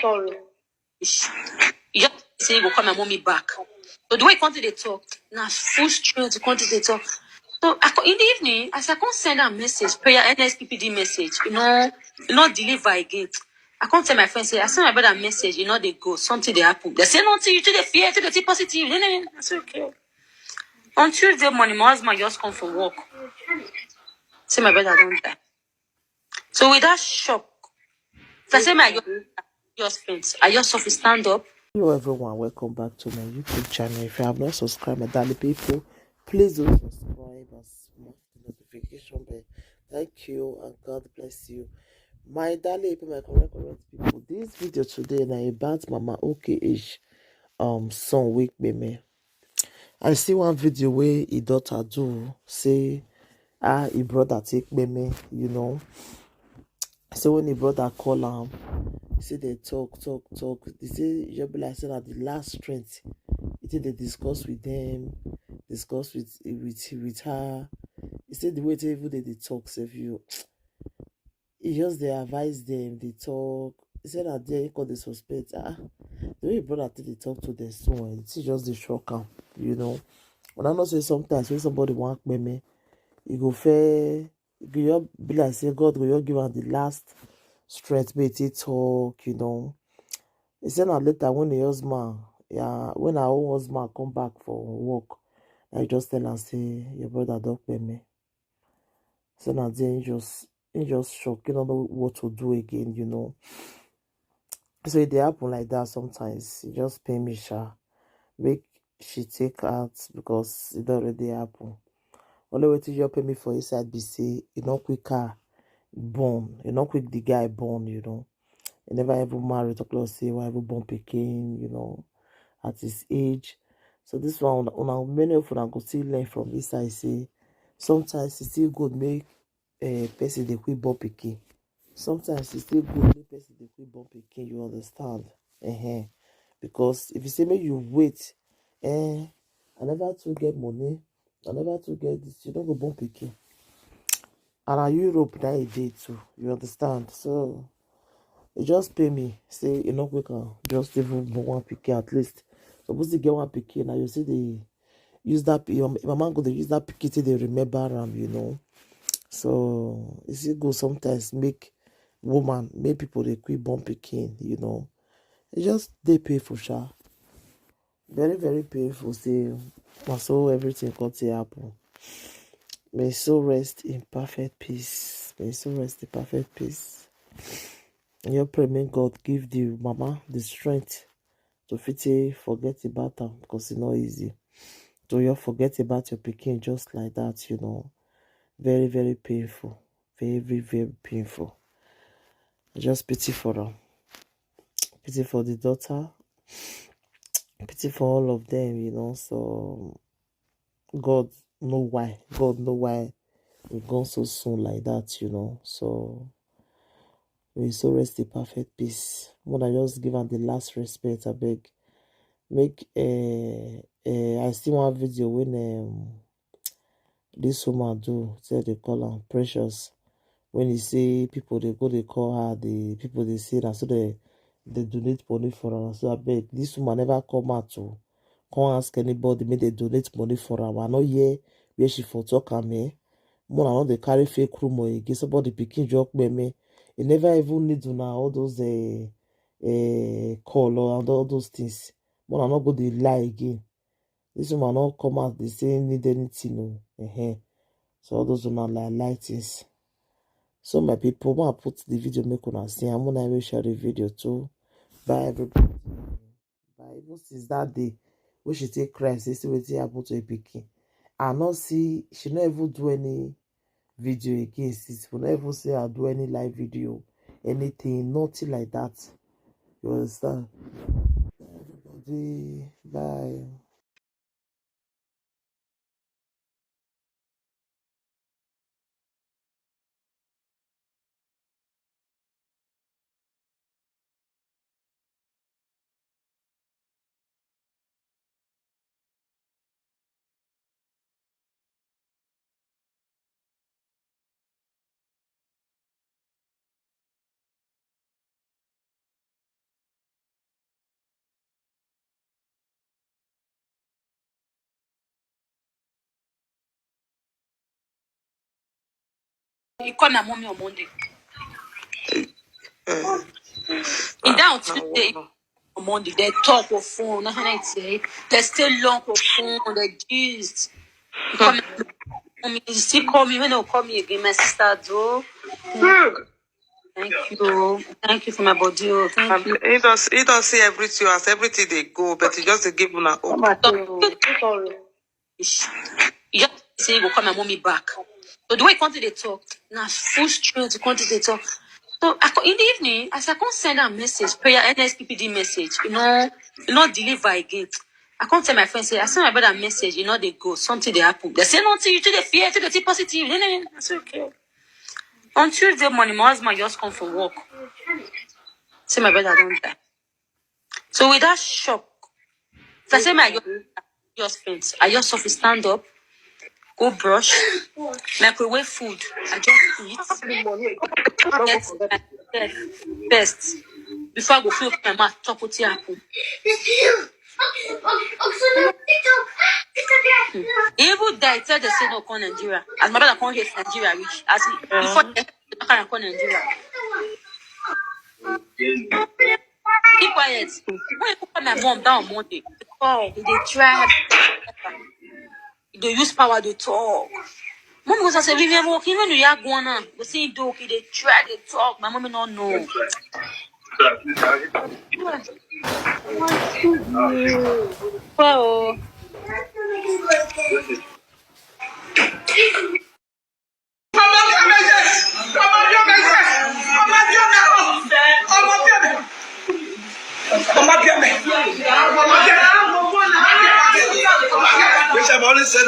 sorry. You just say you go call my mommy back. So the way you continue to talk, now full strength to continue to talk. So in the evening, as I can't send her a message, prayer NSPPD message, deliver again. I can't tell my friends, say, I send my brother a message, they go, something they happen. They say nothing, you to the fear, to the T positive. I say, okay. On Tuesday morning, my husband just come from work. Say my brother don't die. So with that shock, if I say my just friends, I just have to stand up. Hello everyone, welcome back to my YouTube channel. If you have not subscribed, my darling people, please do subscribe and smash the notification bell. Thank you and God bless you. My darling people, my correct people, this video today na about Mama OKH son Kpeme. I see one video where his daughter do say he brother take Kpeme, So when he brother call him, say they talk. They say you be like saying at the last strength. You think they discuss with them, discuss with her. He said the way they talk, so if you they advise them, they talk. He said that they call the suspect. The way brother they talk to them so it's just the shock When I not say sometimes when somebody want me, you go fair, you go be like say God will give her the last strength, but it talk, He said that later when the husband, when our own husband come back for work, I just tell her say your brother don't pay me. So now then he just shocked, you don't know what to do again, So it dey happen like that sometimes. He just pay me make she take out because it already happen. Only way to just pay me for inside be say you not quick her born, you not quick the guy born, He never ever married to close say why ever born Peking, at his age. So this one many of them go still learn from this side say sometimes it's still good make person dey quick born Peking. Sometimes it's still good make person dey quick born Peking, you understand? Because if you say make you wait, I never to get money, I never to get this, you don't go born Peking. And Europe now a day too, you understand? So you just pay me, say you know quick just even born one Peking at least. Suppose to get one Peking now you see they use that your mama go they use that Peking till they remember So it's go sometimes make people they quit born Peking, It just they painful, very, very painful. See, so everything got to happen. May so rest in perfect peace. May so rest in perfect peace. And your prayer, may God give the mama the strength to forget about them because it's not easy. To you forget about your Peking just like that, Very, very painful. Very, very painful. Just pity for them. Pity for the daughter. Pity for all of them, So God know why. God know why we gone so soon like that, So we so rest in perfect peace. When I just give her the last respect, I beg. Make I see one video when this woman do say they call her Precious. When you say people they call her, the people they say that so they donate money for her. So I beg this woman never come out to can't ask anybody make they donate money for her. I know hear where she for talk me. More I know they carry fake rumor again. Somebody picking joke me. You never even need to know all those call and all those things. More I not go they lie again. This woman not come out they say need anything So all those women lie things. So my people, when I put the video make una see, I'm gonna share the video too. Bye everybody. Bye. Even since that day when she take cry, say wetin happen to a pikin. I not see she not even do any video again. Since we not even see her do any live video, anything, nothing like that. You understand? Everybody, bye. You call my mommy on Monday. In down Tuesday on Monday, they talk on phone. Nothing I say. They still long on phone. They gist. You call me mommy. You still call me when they call me again. My sister do. Thank you. Thank you for my body. Oh, thank you. He don't see everything as everything they go, but he just give una hope. You just say you go call my mommy back. So the way you come to the talk, now full strength you come to the talk. So in the evening, as I can't send a message, prayer NSPPD message, not deliver again. I can't tell my friends, say, I send my brother a message, they go, something they happen. They say nothing, you to the fear, to the T positive. I say, okay. On Tuesday morning, my husband just come for work. Say my brother don't die. So with that shock, so I say my just faint. I just have to stand up, go brush, microwave food. I just eat. Get myself first before I go fill my mouth talk with apple. Even die tell the say no come Nigeria. As my brother come here to Nigeria reach. As before they can't come Nigeria. Keep quiet. When you call my mom down on Monday, they try. They use power to talk. Mom goes and say, Vivian walking when you are going on. They say, okay, they try, they talk. My mom don't know. Wow. Which I've always said,